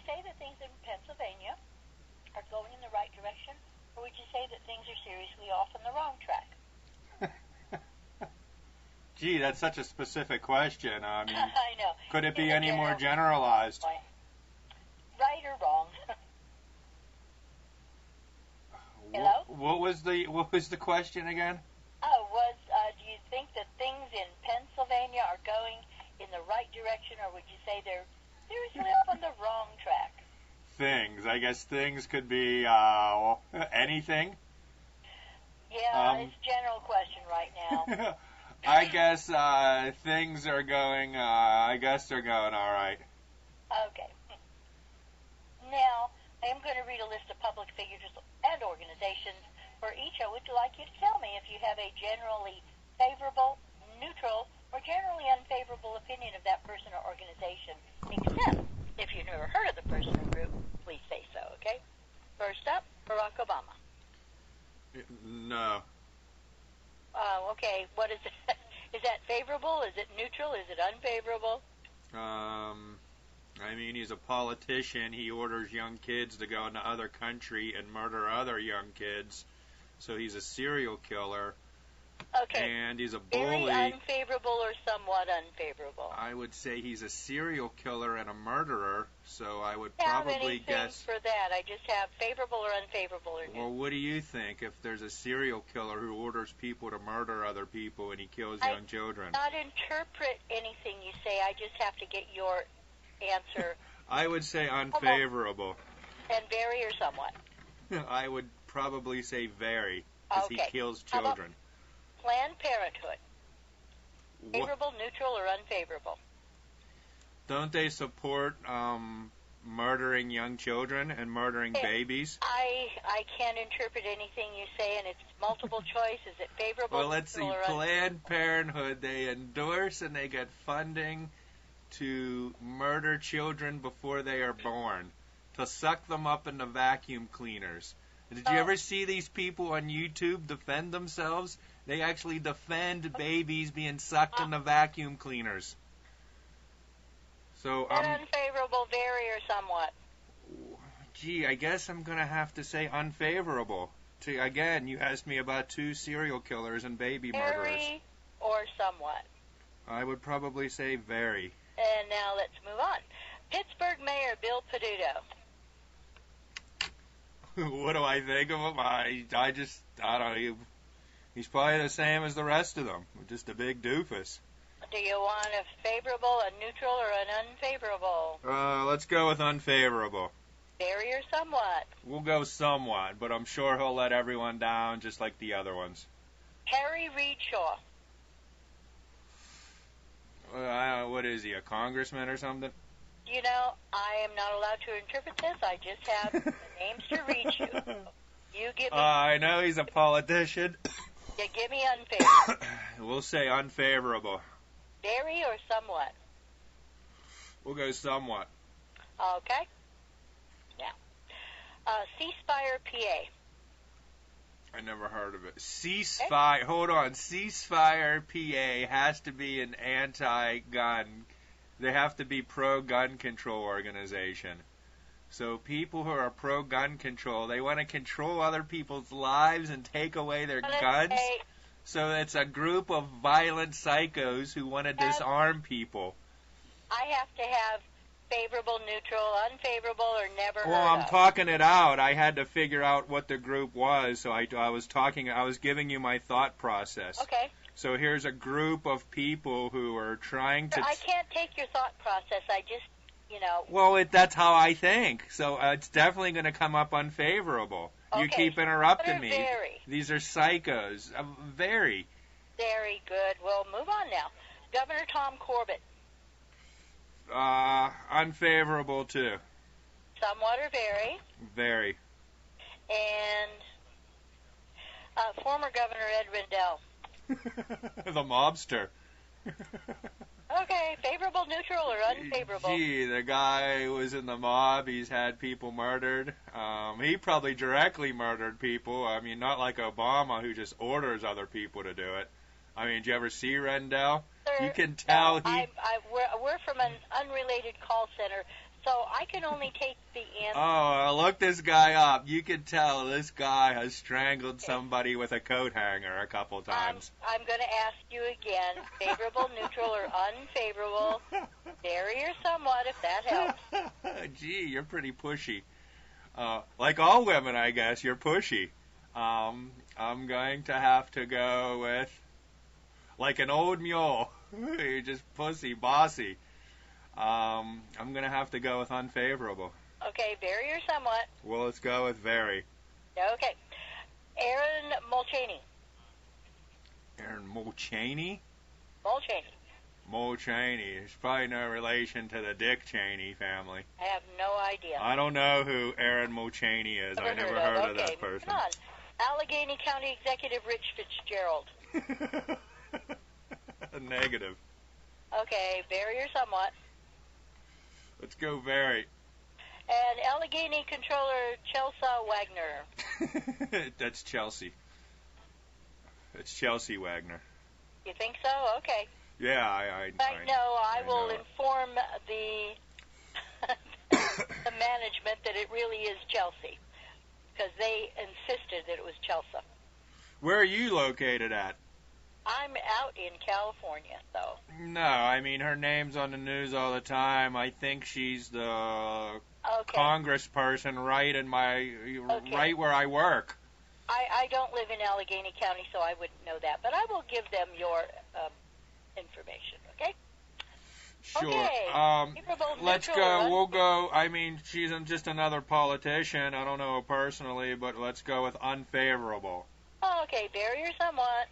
say that things in Pennsylvania are going in the right direction, or would you say that things are seriously off on the wrong track? Gee, that's such a specific question. I mean, I know. Could it be any more generalized? Right or wrong? Hello? What was the question again? Do you think that things in Pennsylvania are going in the right direction, or would you say they're seriously up on the wrong track? Things. I guess things could be anything. Yeah, it's a general question right now. I guess things are going. I guess they're going all right. Okay. Now, I am going to read a list of public figures and organizations. For each, I would like you to tell me if you have a generally favorable, neutral, or generally unfavorable opinion of that person or organization. Except, if you've never heard of the person or group, please say so, okay? First up, Barack Obama. No. Okay, what is it? Is that favorable? Is it neutral? Is it unfavorable? I mean, he's a politician. He orders young kids to go into other country and murder other young kids. So he's a serial killer. Okay. And he's a bully. Very unfavorable or somewhat unfavorable? I would say he's a serial killer and a murderer. So I would probably guess. For that, I just have favorable or unfavorable or neutral. Well, what do you think if there's a serial killer who orders people to murder other people and he kills young children? I not interpret anything you say. I just have to get your answer. I would say unfavorable. And very or somewhat? I would probably say very, because he kills children. Planned Parenthood. Favorable, neutral, or unfavorable? Don't they support murdering young children and murdering babies? I can't interpret anything you say, and it's multiple choice. Is it favorable? Well, let's see. Planned Parenthood, they endorse and they get funding to murder children before they are born, to suck them up into vacuum cleaners. Did you ever see these people on YouTube defend themselves? They actually defend babies being sucked into vacuum cleaners. So, unfavorable, very, or somewhat? Gee, I guess I'm going to have to say unfavorable. Again, you asked me about two serial killers and baby murderers. Very or somewhat? I would probably say very. And now let's move on. Pittsburgh Mayor Bill Peduto. What do I think of him? I don't know. He's probably the same as the rest of them, just a big doofus. Do you want a favorable, a neutral, or an unfavorable? Let's go with unfavorable. Very or somewhat? We'll go somewhat, but I'm sure he'll let everyone down just like the other ones. Harry Reid Shaw. What is he, a congressman or something? You know, I am not allowed to interpret this. I just have the names to read you. You give me... I know he's a politician. Yeah, give me unfavorable. We'll say unfavorable. Very or somewhat? We'll go somewhat. Okay. Now, Ceasefire PA. I never heard of it. Ceasefire. Hold on. Ceasefire PA has to be an anti-gun. They have to be pro-gun control organization. So people who are pro-gun control, they want to control other people's lives and take away their guns. So it's a group of violent psychos who want to disarm people. I have to have favorable, neutral, unfavorable, or never heard Well, I'm talking it out. I had to figure out what the group was, so I was giving you my thought process. Okay. So here's a group of people who are trying to... I can't take your thought process. I just, Well, that's how I think. So it's definitely going to come up unfavorable. Okay. You keep interrupting me. Very. These are psychos. Very. Very good. We'll move on now. Governor Tom Corbett. Unfavorable, too. Somewhat or very? Very. And former Governor Ed Rendell. The mobster. Okay, favorable, neutral, or unfavorable? Gee, the guy was in the mob. He's had people murdered. He probably directly murdered people. I mean, not like Obama, who just orders other people to do it. I mean, did you ever see Rendell? Sir, you can tell we're from an unrelated call center, So I can only take the answer. Oh, look this guy up. You can tell this guy has strangled somebody with a coat hanger a couple times. I'm going to ask you again, favorable, neutral, or unfavorable. Vary or somewhat, if that helps. Gee, you're pretty pushy. Like all women, I guess, you're pushy. I'm going to have to go with, like an old mule. You're just pussy, bossy. I'm going to have to go with unfavorable. Okay, vary or somewhat. Well, let's go with very. Okay. Aaron Mulchaney. Aaron Mulchaney? Mulchaney. Mulchaney. There's probably no relation to the Dick Cheney family. I have no idea. I don't know who Aaron Mulchaney is. I never heard of that person. Come on. Allegheny County Executive Rich Fitzgerald. Negative. Okay, vary or somewhat. Let's go very. And Allegheny Controller Chelsea Wagner. That's Chelsea. It's Chelsea Wagner. You think so? Okay. Yeah, I know. I will inform the management that it really is Chelsea, because they insisted that it was Chelsea. Where are you located at? I'm out in California, though. No, I mean, her name's on the news all the time. I think she's the congressperson right where I work. I don't live in Allegheny County, so I wouldn't know that. But I will give them your information, okay? Sure. Okay. Let's go. We'll go. I mean, she's just another politician. I don't know her personally, but let's go with unfavorable. Okay, barrier somewhat.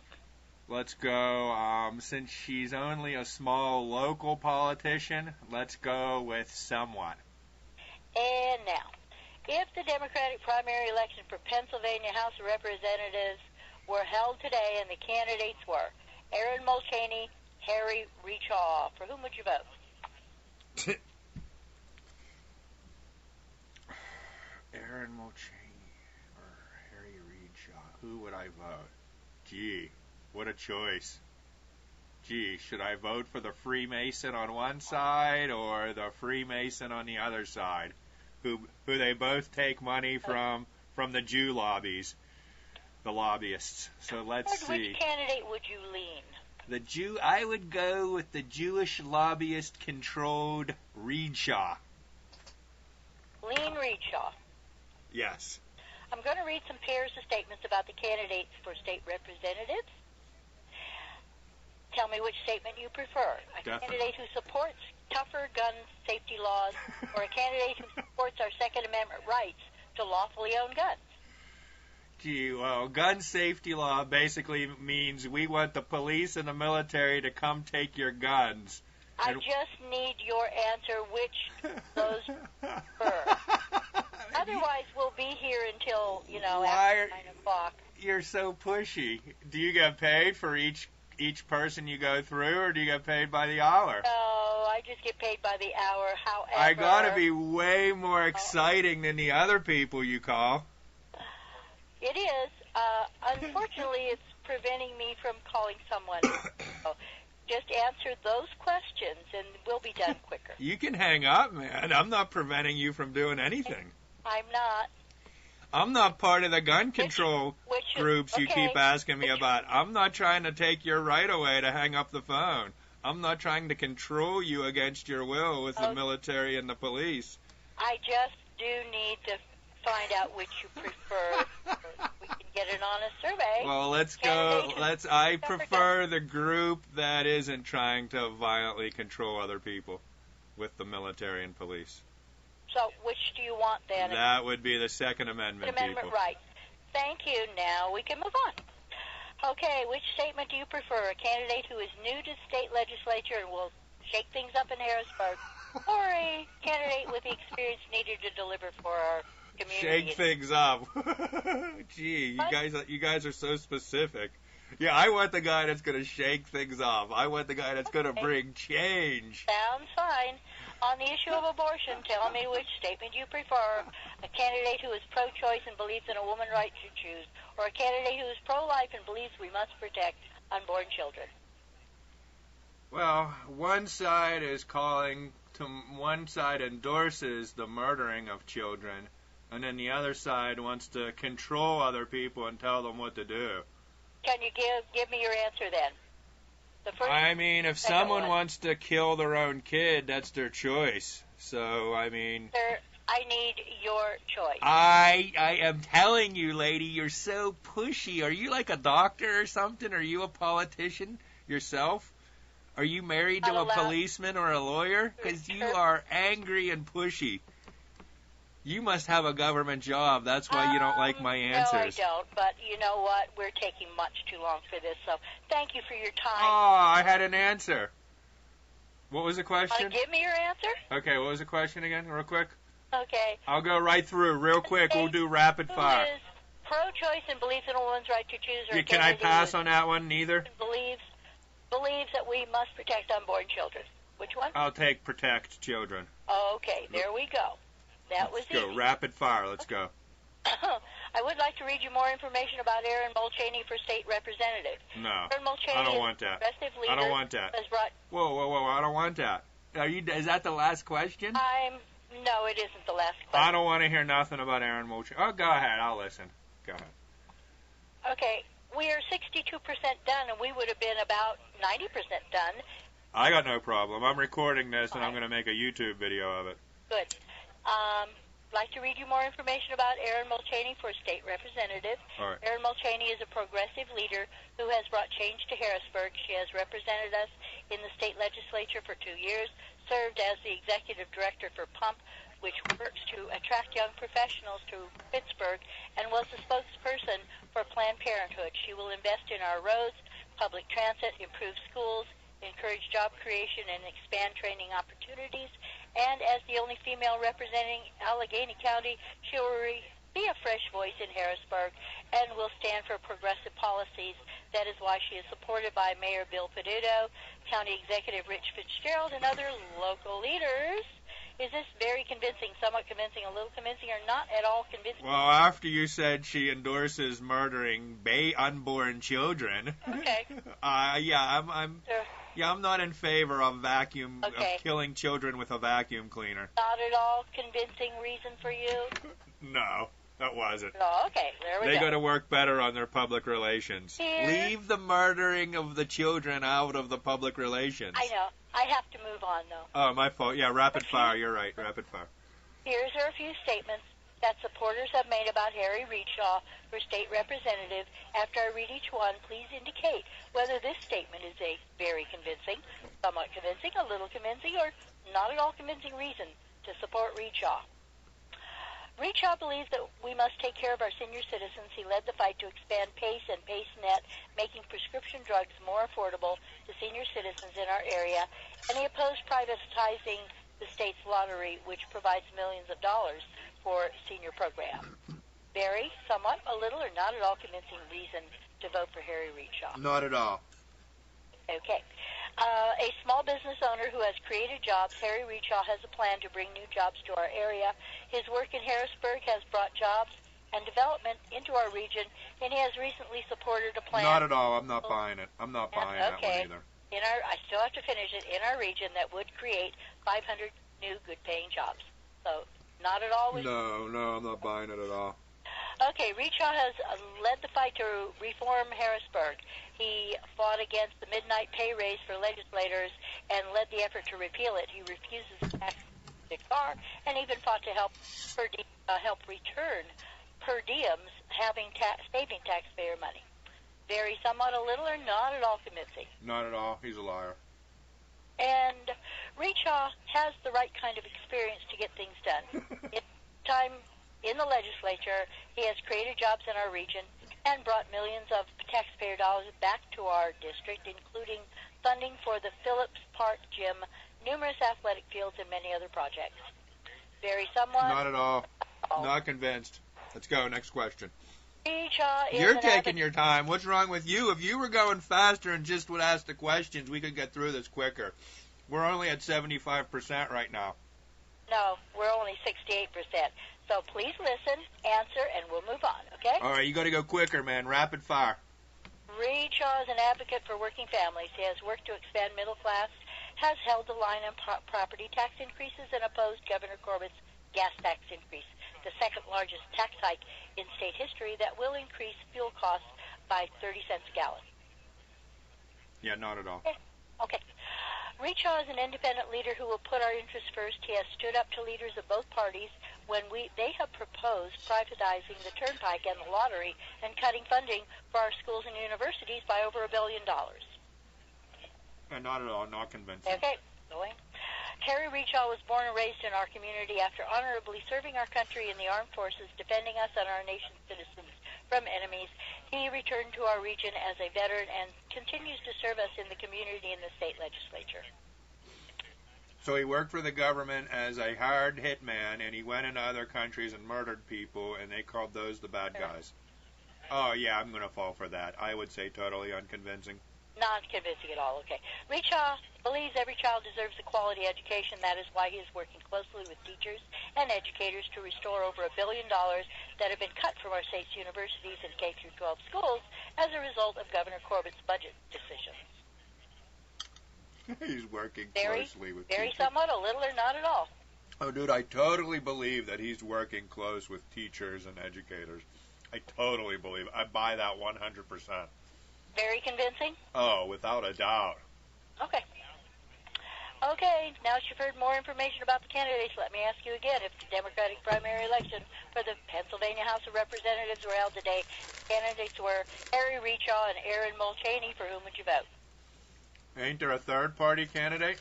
Let's go, since she's only a small local politician, let's go with somewhat. And now, if the Democratic primary election for Pennsylvania House of Representatives were held today and the candidates were Aaron Mulchaney, Harry Redshaw, for whom would you vote? Aaron Mulchaney or Harry Redshaw, who would I vote? Gee. What a choice. Gee, should I vote for the Freemason on one side or the Freemason on the other side? Who they both take money from the Jew lobbies, the lobbyists. So let's see. Which candidate would you lean? I would go with the Jewish lobbyist-controlled Redshaw. Lean Redshaw. Yes. I'm going to read some pairs of statements about the candidates for state representatives. Tell me which statement you prefer. A candidate who supports tougher gun safety laws or a candidate who supports our Second Amendment rights to lawfully own guns? Gee, well, gun safety law basically means we want the police and the military to come take your guns. I just need your answer which those prefer. Otherwise, we'll be here until, after 9 o'clock. You're so pushy. Do you get paid for each person you go through, or do you get paid by the hour? No, I just get paid by the hour. However, I gotta be way more exciting than the other people you call. It is. Unfortunately, it's preventing me from calling someone. So just answer those questions, and we'll be done quicker. You can hang up, man. I'm not preventing you from doing anything. I'm not. I'm not part of the gun control groups you keep asking me about. I'm not trying to take your right away to hang up the phone. I'm not trying to control you against your will with the military and the police. I just do need to find out which you prefer. We can get an honest survey. Well, let's go. I prefer the group that isn't trying to violently control other people with the military and police. So which do you want then? That would be the Second Amendment people. Right. Thank you. Now we can move on. Okay, which statement do you prefer? A candidate who is new to the state legislature and will shake things up in Harrisburg, or a candidate with the experience needed to deliver for our community? Shake things up. Gee, you guys are so specific. Yeah, I want the guy that's going to shake things up. I want the guy that's going to bring change. Sounds fine. On the issue of abortion, tell me which statement you prefer. A candidate who is pro-choice and believes in a woman's right to choose, or a candidate who is pro-life and believes we must protect unborn children? Well, one side is calling one side endorses the murdering of children, and then the other side wants to control other people and tell them what to do. Can you give me your answer then? The first, I mean, if someone wants to kill their own kid, that's their choice. So, I mean... Sir, I need your choice. I am telling you, lady, you're so pushy. Are you like a doctor or something? Are you a politician yourself? Are you married to a policeman or a lawyer? Because you are angry and pushy. You must have a government job. That's why you don't like my answers. No, I don't. But you know what? We're taking much too long for this. So thank you for your time. Oh, I had an answer. What was the question? Want to give me your answer? Okay, what was the question again, real quick? Okay. I'll go right through, real quick. We'll do rapid fire. Who is pro-choice and believes in a woman's right to choose her Can I pass on that one? Neither? Believes that we must protect unborn children. Which one? I'll take protect children. Okay, there we go. That was easy. Let's go. Rapid fire. Let's go. I would like to read you more information about Aaron Mulchaney for state representative. No, Aaron Mulchaney I don't want that. I don't want that. Whoa, I don't want that. Is that the last question? No, it isn't the last question. I don't want to hear nothing about Aaron Mulchaney. Oh, go ahead. I'll listen. Go ahead. Okay, we are 62% done, and we would have been about 90% done. I got no problem. I'm recording this, and I'm going to make a YouTube video of it. Good. Like to read you more information about Aaron Mulchaney for state representative. All right. Aaron Mulchaney is a progressive leader who has brought change to Harrisburg. She has represented us in the state legislature for 2 years, served as the executive director for PUMP, which works to attract young professionals to Pittsburgh, and was the spokesperson for Planned Parenthood. She will invest in our roads, public transit, improve schools, encourage job creation, and expand training opportunities. And as the only female representing Allegheny County, she will be a fresh voice in Harrisburg and will stand for progressive policies. That is why she is supported by Mayor Bill Peduto, County Executive Rich Fitzgerald, and other local leaders. Is this very convincing, somewhat convincing, a little convincing, or not at all convincing? Well, after you said she endorses murdering unborn children, okay. I'm not in favor of of killing children with a vacuum cleaner. Not at all convincing reason for you? No, that wasn't. Oh, okay, there we go. They got to work better on their public relations. Leave the murdering of the children out of the public relations. I know. I have to move on, though. Oh, my fault. Yeah, rapid fire. You're right. Rapid fire. Here's a few statements that supporters have made about Harry Reedshaw for state representative. After I read each one, please indicate whether this statement is a very convincing, somewhat convincing, a little convincing, or not at all convincing reason to support Reedshaw. Reedshaw believes that we must take care of our senior citizens. He led the fight to expand PACE and PACE-Net, making prescription drugs more affordable to senior citizens in our area, and he opposed privatizing the state's lottery, which provides millions of dollars for senior program. Very, somewhat, a little, or not at all convincing reason to vote for Harry Reedshaw. Not at all. Okay. A small business owner who has created jobs, Harry Reedshaw has a plan to bring new jobs to our area. His work in Harrisburg has brought jobs and development into our region, and he has recently supported a plan. Not at all. I'm not buying it. I'm not buying that one either. I still have to finish it. In our region, that would create 500 new good-paying jobs. So, not at all. No, I'm not buying it at all. Okay, Reedshaw has led the fight to reform Harrisburg. He fought against the midnight pay raise for legislators and led the effort to repeal it. He refuses to tax the car and even fought to help return per diems, saving taxpayer money. Very, somewhat, a little, or not at all convincing? Not at all. He's a liar. And Reedshaw has the right kind of experience to get things done. In the legislature, he has created jobs in our region and brought millions of taxpayer dollars back to our district, including funding for the Phillips Park Gym, numerous athletic fields, and many other projects. Very, somewhat. Not at all. Not convinced. Let's go. Next question. You're taking your time. What's wrong with you? If you were going faster and just would ask the questions, we could get through this quicker. We're only at 75% right now. No, we're only 68%. So please listen, answer, and we'll move on, okay? All right, you got to go quicker, man. Rapid fire. Reedshaw is an advocate for working families. He has worked to expand middle-class has held the line on property tax increases and opposed Governor Corbett's gas tax increase, the second largest tax hike in state history that will increase fuel costs by 30 cents a gallon. Yeah, not at all. Okay. Rechaw is an independent leader who will put our interests first. He has stood up to leaders of both parties when they have proposed privatizing the turnpike and the lottery and cutting funding for our schools and universities by over $1 billion. Not at all. Not convincing. Okay, going. Harry Rechaw was born and raised in our community after honorably serving our country in the armed forces, defending us and our nation's citizens from enemies. He returned to our region as a veteran and continues to serve us in the community and the state legislature. So he worked for the government as a hired hitman, and he went into other countries and murdered people, and they called those the bad guys. Oh, yeah, I'm going to fall for that. I would say totally unconvincing. Not convincing at all, okay. Rechaw believes every child deserves a quality education. That is why he is working closely with teachers and educators to restore over $1 billion that have been cut from our state's universities and K-12 schools as a result of Governor Corbett's budget decisions. He's working closely with very teachers. Somewhat, a little, or not at all. Oh, dude, I totally believe that he's working close with teachers and educators. I totally believe. I buy that 100%. Very convincing? Oh, without a doubt. Okay. Okay, now that you've heard more information about the candidates, let me ask you again. If the Democratic primary election for the Pennsylvania House of Representatives were held today, candidates were Harry Rechaw and Aaron Mulchaney. For whom would you vote? Ain't there a third-party candidate?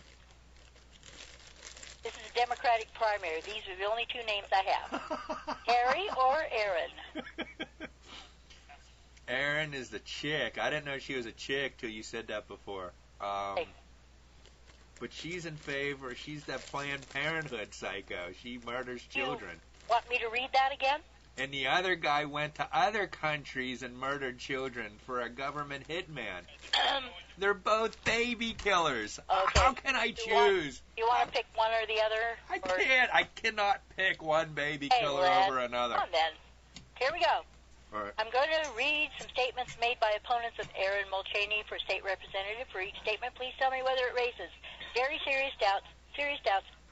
This is a Democratic primary. These are the only two names I have. Harry or Aaron? Aaron is the chick. I didn't know she was a chick till you said that before. But she's in favor. She's that Planned Parenthood psycho. She murders children. You want me to read that again? And the other guy went to other countries and murdered children for a government hitman. They're both baby killers. Okay. How can I choose? You want to pick one or the other? I can't. I cannot pick one baby killer over another. Come on, then. Here we go. All right. I'm going to read some statements made by opponents of Aaron Mulchaney for state representative. For each statement, please tell me whether it raises very serious doubts,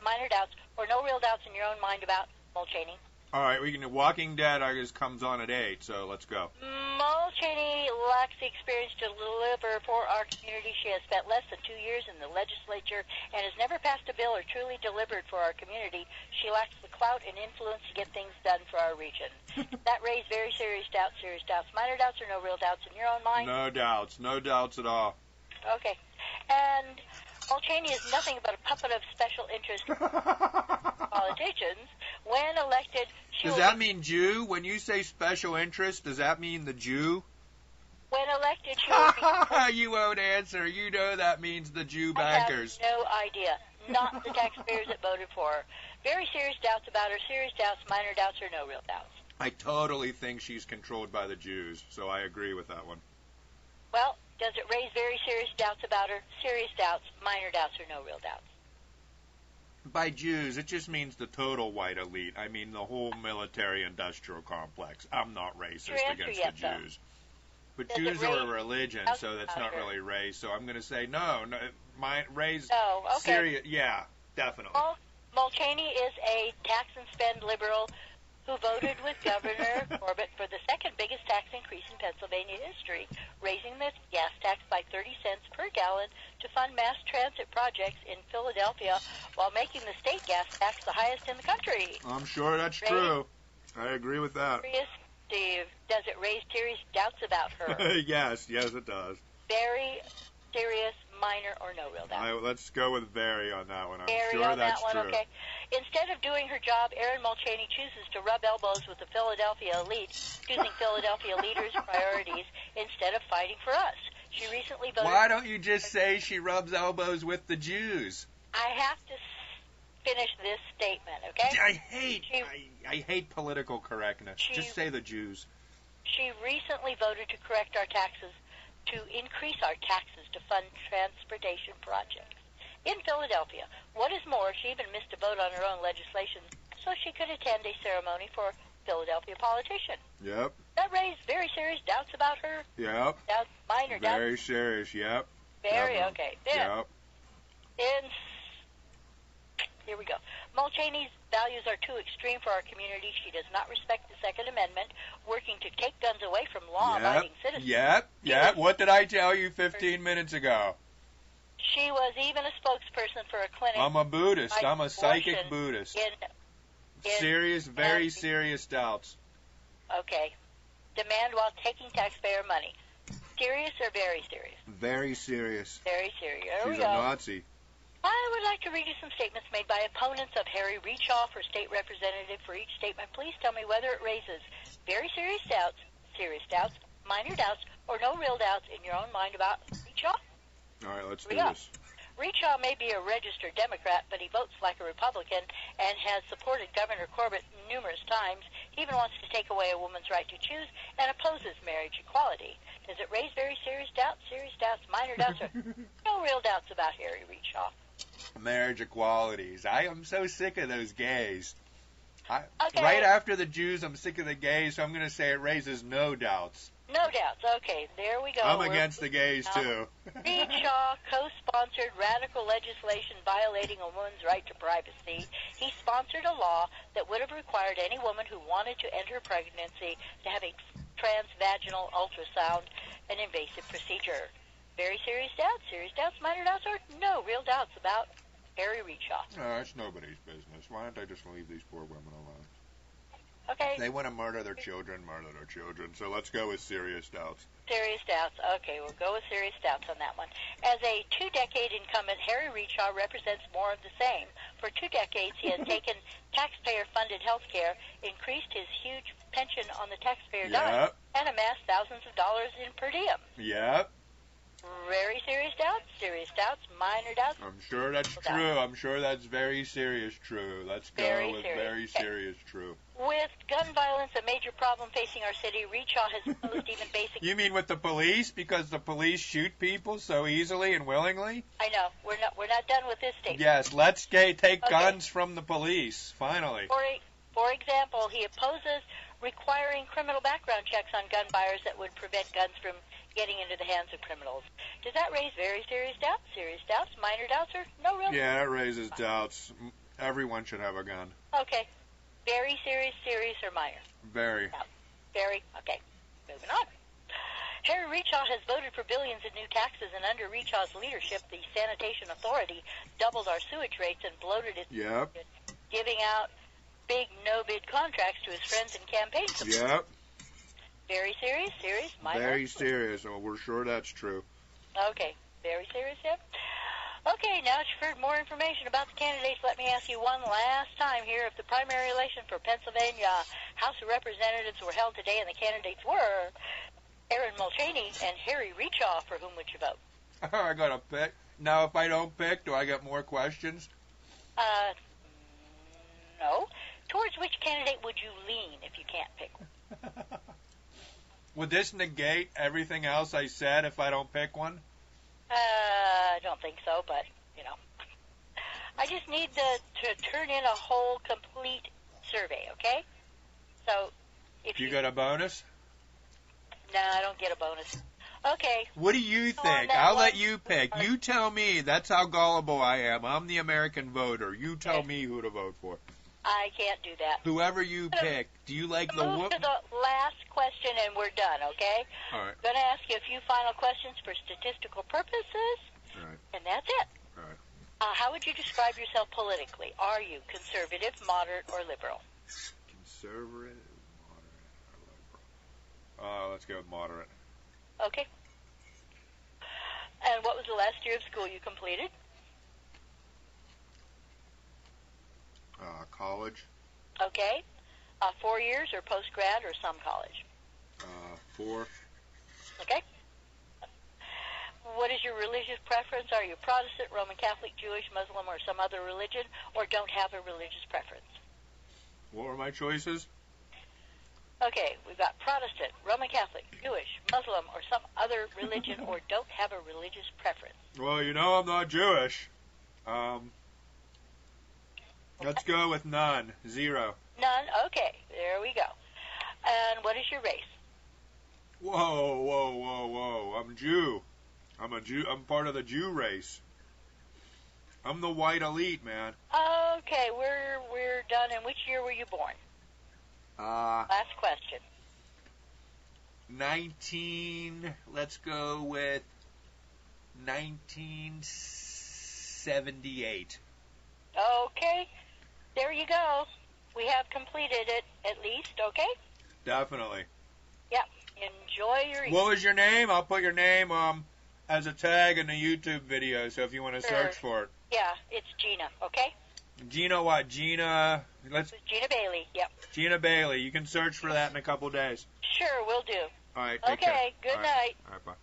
minor doubts, or no real doubts in your own mind about Mulchaney. All right, we can. Walking Dead comes on at 8, so let's go. Mulchaney lacks the experience to deliver for our community. She has spent less than 2 years in the legislature and has never passed a bill or truly delivered for our community. She lacks the clout and influence to get things done for our region. That raised very serious doubts, minor doubts, or no real doubts in your own mind? No doubts at all. Okay. And Mulchaney is nothing but a puppet of special interest politicians. When elected, does that mean Jew? When you say special interest, does that mean the Jew? When elected, she will be... You won't answer. You know that means the Jew backers. I have no idea. Not the taxpayers that voted for her. Very serious doubts about her. Serious doubts, minor doubts, or no real doubts. I totally think she's controlled by the Jews, so I agree with that one. Well, does it raise very serious doubts about her? Serious doubts, minor doubts, or no real doubts? By Jews, it just means the total white elite. I mean the whole military-industrial complex. I'm not racist against the Jews. But Jews are a religion, so that's not really race. So I'm going to say no. Raise serious. Yeah, definitely. Mulchaney is a tax and spend liberal who voted with Governor Corbett for the second biggest tax increase in Pennsylvania history, raising the gas tax by 30 cents per gallon to fund mass transit projects in Philadelphia while making the state gas tax the highest in the country. I'm sure that's true. I agree with that. Steve, does it raise serious doubts about her? Yes, it does. Very serious, minor, or no real doubts? Let's go with very on that one. I'm very sure on that's that one, true. Okay. Instead of doing her job, Aaron Mulchaney chooses to rub elbows with the Philadelphia elite, choosing Philadelphia leaders' priorities instead of fighting for us. She recently voted... Why don't you just say she rubs elbows with the Jews? I have to finish this statement, okay? I hate political correctness. Just say the Jews. She recently voted to correct our taxes, to increase our taxes to fund transportation projects in Philadelphia. What is more, she even missed a vote on her own legislation so she could attend a ceremony for a Philadelphia politician. Yep. That raised very serious doubts about her. Yep. Doubts, minor doubts. Very serious, yep. Very, okay. Then, yep. Here we go. Mulchaney's values are too extreme for our community. She does not respect the Second Amendment, working to take guns away from law-abiding citizens. Yep. What did I tell you 15 minutes ago? She was even a spokesperson for a clinic. I'm a Buddhist. I'm a psychic Buddhist. Serious, very serious doubts. Okay. Demand while taking taxpayer money. Serious or very serious? Very serious. Very serious. Here we She's go. a Nazi. I would like to read you some statements made by opponents of Harry Rechaw for state representative. For each statement, please tell me whether it raises very serious doubts, minor doubts, or no real doubts in your own mind about Rechaw. All right, let's do this. Rechaw may be a registered Democrat, but he votes like a Republican and has supported Governor Corbett numerous times. He even wants to take away a woman's right to choose and opposes marriage equality. Does it raise very serious doubts, minor doubts, or no real doubts about Harry Rechaw? Marriage equalities. I am so sick of those gays. Okay. Right after the Jews, I'm sick of the gays, so I'm going to say it raises no doubts. No doubts. Okay, there we go. I'm against the gays, too. Rechaw co-sponsored radical legislation violating a woman's right to privacy. He sponsored a law that would have required any woman who wanted to end her pregnancy to have a transvaginal ultrasound, an invasive procedure. Very serious doubts, minor doubts, or no real doubts about Harry Rechaw. No, it's nobody's business. Why don't I just leave these poor women alone? Okay. They want to murder their children, so let's go with serious doubts. Serious doubts. Okay, we'll go with serious doubts on that one. As a 2-decade incumbent, Harry Rechaw represents more of the same. For 2 decades, he has taken taxpayer-funded health care, increased his huge pension on the taxpayer dime, and amassed thousands of dollars in per diem. Yep. Very serious doubts, minor doubts. I'm sure that's true. I'm sure that's very serious true. Let's go with very serious true. With gun violence a major problem facing our city, Rechaw has opposed even basic... You mean with the police? Because the police shoot people so easily and willingly? I know. We're not done with this statement. Yes, let's take guns from the police, finally. For example, he opposes requiring criminal background checks on gun buyers that would prevent guns from getting into the hands of criminals. Does that raise very serious doubts, minor doubts, or no real? Yeah, it raises doubts. Everyone should have a gun. Okay. Very serious, or minor? Very. Very. Okay. Moving on. Harry Rechaw has voted for billions in new taxes, and under Rechaw's leadership, the Sanitation Authority doubled our sewage rates and bloated it, giving out big no-bid contracts to his friends and campaign supporters. Yep. Very serious, minor? Very serious. Well, we're sure that's true. Okay. Very serious, yeah? Okay, now that you've heard more information about the candidates, let me ask you one last time here. If the primary election for Pennsylvania House of Representatives were held today and the candidates were Erin Mulchaney and Harry Rechaw, for whom would you vote? I got to pick. Now, if I don't pick, do I get more questions? No. Towards which candidate would you lean if you can't pick one? Would this negate everything else I said if I don't pick one? I don't think so, but, I just need to turn in a whole, complete survey, okay? So, if you get a bonus? No, I don't get a bonus. Okay. What do you think? I'll let you pick. You tell me. That's how gullible I am. I'm the American voter. You tell me who to vote for. I can't do that. Whoever you pick. Do you like the Move to the last question and we're done, okay? All right. I'm going to ask you a few final questions for statistical purposes. All right. And that's it. All right. How would you describe yourself politically? Are you conservative, moderate, or liberal? Conservative, moderate, or liberal? Let's go with moderate. Okay. And what was the last year of school you completed? College. Okay. 4 years or post-grad or some college? 4. Okay. What is your religious preference? Are you Protestant, Roman Catholic, Jewish, Muslim, or some other religion, or don't have a religious preference? What were my choices? Okay, we've got Protestant, Roman Catholic, Jewish, Muslim, or some other religion, or don't have a religious preference. Well, I'm not Jewish. Let's go with none. 0. None? Okay, there we go. And what is your race? Whoa. I'm Jew. I'm part of the Jew race. I'm the white elite, man. Okay, we're done. And which year were you born? Uh, Last question. let's go with 1978. Okay, there you go. We have completed it, at least, okay? Definitely. Yeah, enjoy your evening. What was your name? I'll put your name as a tag in the YouTube video, so if you want to search for it. Yeah, it's Gina, okay? Gina what? Gina... Gina Bailey, yep. Gina Bailey. You can search for that in a couple days. Sure, will do. All right, take care. Okay, good night. All right, bye.